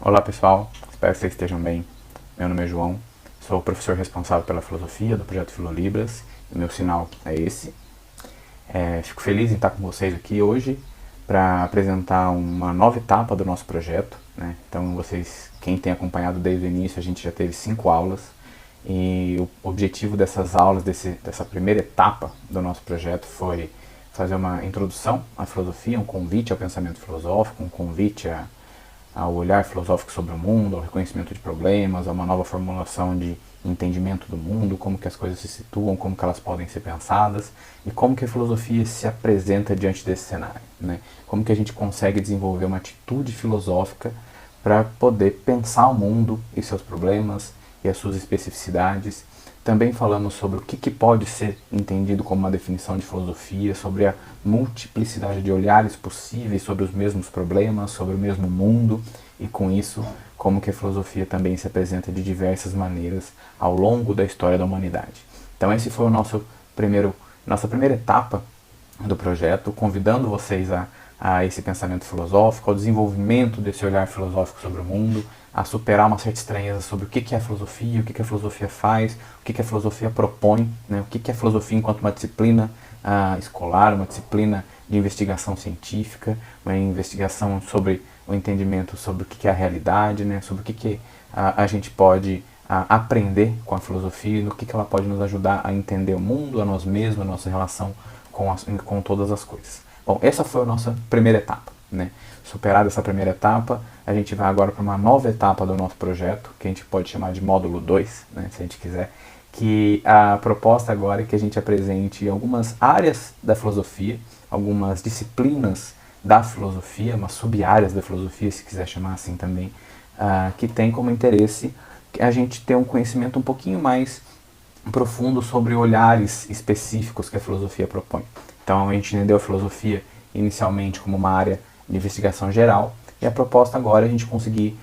Olá pessoal, espero que vocês estejam bem. Meu nome é João, sou o professor responsável pela filosofia do projeto Filolibras e meu sinal é esse. Fico feliz em estar com vocês aqui hoje para apresentar uma nova etapa do nosso projeto, né? Então quem tem acompanhado desde o início, a gente já teve 5 aulas e o objetivo dessas aulas, dessa primeira etapa do nosso projeto foi fazer uma introdução à filosofia, um convite ao pensamento filosófico, um convite ao olhar filosófico sobre o mundo, ao reconhecimento de problemas, a uma nova formulação de entendimento do mundo, como que as coisas se situam, como que elas podem ser pensadas e como que a filosofia se apresenta diante desse cenário, né? Como que a gente consegue desenvolver uma atitude filosófica para poder pensar o mundo e seus problemas e as suas especificidades. Também falamos sobre o que pode ser entendido como uma definição de filosofia, sobre a multiplicidade de olhares possíveis sobre os mesmos problemas, sobre o mesmo mundo, e com isso, como que a filosofia também se apresenta de diversas maneiras ao longo da história da humanidade. Então esse foi nossa primeira etapa do projeto, convidando vocês a esse pensamento filosófico, ao desenvolvimento desse olhar filosófico sobre o mundo, a superar uma certa estranheza sobre o que é a filosofia, o que a filosofia faz, o que a filosofia propõe, né? O que é a filosofia enquanto uma disciplina escolar, uma disciplina de investigação científica, uma investigação sobre o entendimento sobre o que é a realidade, né? Sobre o que a gente pode aprender com a filosofia, no que ela pode nos ajudar a entender o mundo, a nós mesmos, a nossa relação com todas as coisas. Bom, essa foi a nossa primeira etapa, né? Superada essa primeira etapa, a gente vai agora para uma nova etapa do nosso projeto, que a gente pode chamar de módulo 2, né, se a gente quiser, que a proposta agora é que a gente apresente algumas áreas da filosofia, algumas disciplinas da filosofia, umas sub-áreas da filosofia, se quiser chamar assim também, que tem como interesse a gente ter um conhecimento um pouquinho mais profundo sobre olhares específicos que a filosofia propõe. Então a gente entendeu a filosofia inicialmente como uma área de investigação geral, e a proposta agora é a gente conseguir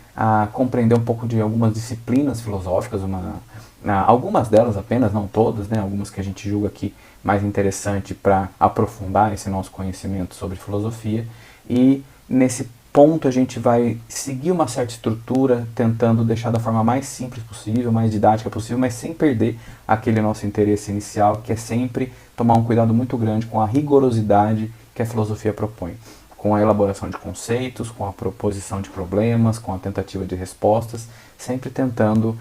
compreender um pouco de algumas disciplinas filosóficas, algumas delas apenas, não todas, né, algumas que a gente julga aqui mais interessante para aprofundar esse nosso conhecimento sobre filosofia, e nesse ponto a gente vai seguir uma certa estrutura, tentando deixar da forma mais simples possível, mais didática possível, mas sem perder aquele nosso interesse inicial, que é sempre tomar um cuidado muito grande com a rigorosidade que a filosofia propõe, com a elaboração de conceitos, com a proposição de problemas, com a tentativa de respostas, sempre tentando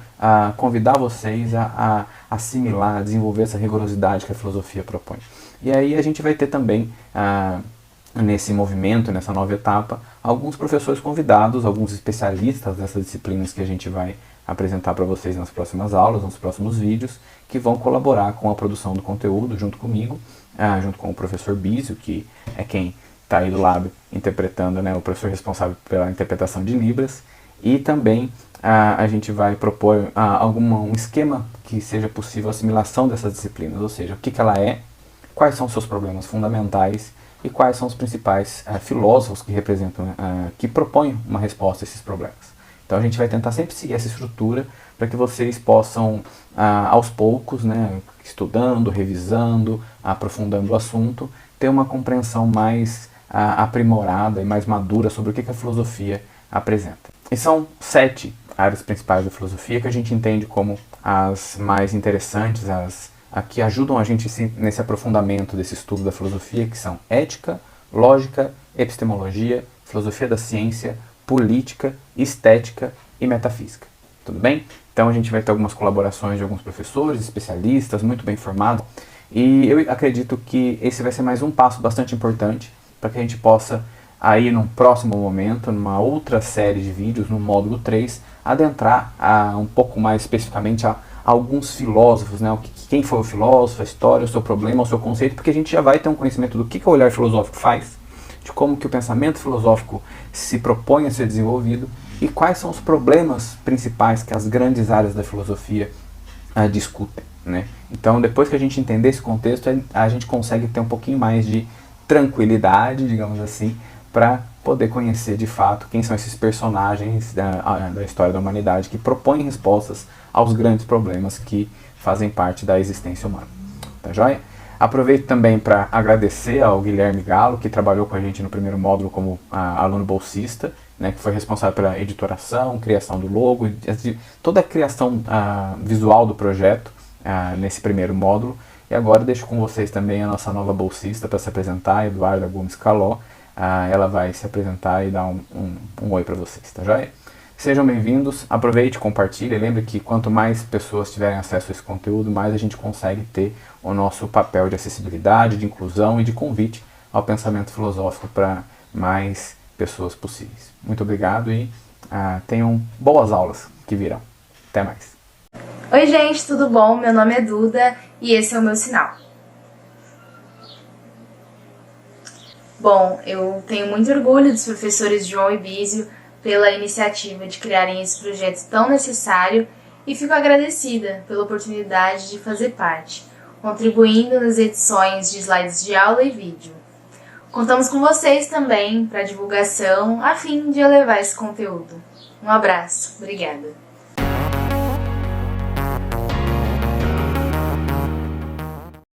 convidar vocês a assimilar, a desenvolver essa rigorosidade que a filosofia propõe. E aí a gente vai ter também, nesse movimento, nessa nova etapa, alguns professores convidados, alguns especialistas dessas disciplinas que a gente vai apresentar para vocês nas próximas aulas, nos próximos vídeos, que vão colaborar com a produção do conteúdo junto comigo, junto com o professor Bísio, que é quem está aí do lado interpretando, né, o professor responsável pela interpretação de Libras, e também a gente vai propor um esquema que seja possível a assimilação dessas disciplinas, ou seja, o que ela é, quais são os seus problemas fundamentais e quais são os principais filósofos que representam, que propõem uma resposta a esses problemas. Então a gente vai tentar sempre seguir essa estrutura para que vocês possam, aos poucos, né, estudando, revisando, aprofundando o assunto, ter uma compreensão mais aprimorada e mais madura sobre o que a filosofia apresenta. E são 7 áreas principais da filosofia que a gente entende como as mais interessantes, as que ajudam a gente nesse aprofundamento desse estudo da filosofia, que são ética, lógica, epistemologia, filosofia da ciência, política, estética e metafísica. Tudo bem? Então a gente vai ter algumas colaborações de alguns professores, especialistas, muito bem formados, e eu acredito que esse vai ser mais um passo bastante importante para que a gente possa, aí num próximo momento, numa outra série de vídeos, no módulo 3, adentrar um pouco mais especificamente a alguns filósofos, né? Quem foi o filósofo, a história, o seu problema, o seu conceito, porque a gente já vai ter um conhecimento do que o olhar filosófico faz, de como que o pensamento filosófico se propõe a ser desenvolvido e quais são os problemas principais que as grandes áreas da filosofia discutem, né? Então, depois que a gente entender esse contexto, a gente consegue ter um pouquinho mais de tranquilidade, digamos assim, para poder conhecer de fato quem são esses personagens da história da humanidade que propõem respostas aos grandes problemas que fazem parte da existência humana. Tá joia? Aproveito também para agradecer ao Guilherme Galo, que trabalhou com a gente no primeiro módulo como aluno bolsista, né, que foi responsável pela editoração, criação do logo, toda a criação visual do projeto nesse primeiro módulo. E agora deixo com vocês também a nossa nova bolsista para se apresentar, Eduarda Gomes Caló. Ela vai se apresentar e dar um oi para vocês, tá joia? Sejam bem-vindos, aproveite, compartilhe. Lembre que quanto mais pessoas tiverem acesso a esse conteúdo, mais a gente consegue ter o nosso papel de acessibilidade, de inclusão e de convite ao pensamento filosófico para mais pessoas possíveis. Muito obrigado e tenham boas aulas que virão. Até mais. Oi gente, tudo bom? Meu nome é Duda e esse é o meu sinal. Bom, eu tenho muito orgulho dos professores João e Bísio pela iniciativa de criarem esse projeto tão necessário e fico agradecida pela oportunidade de fazer parte, contribuindo nas edições de slides de aula e vídeo. Contamos com vocês também para divulgação a fim de elevar esse conteúdo. Um abraço, obrigada!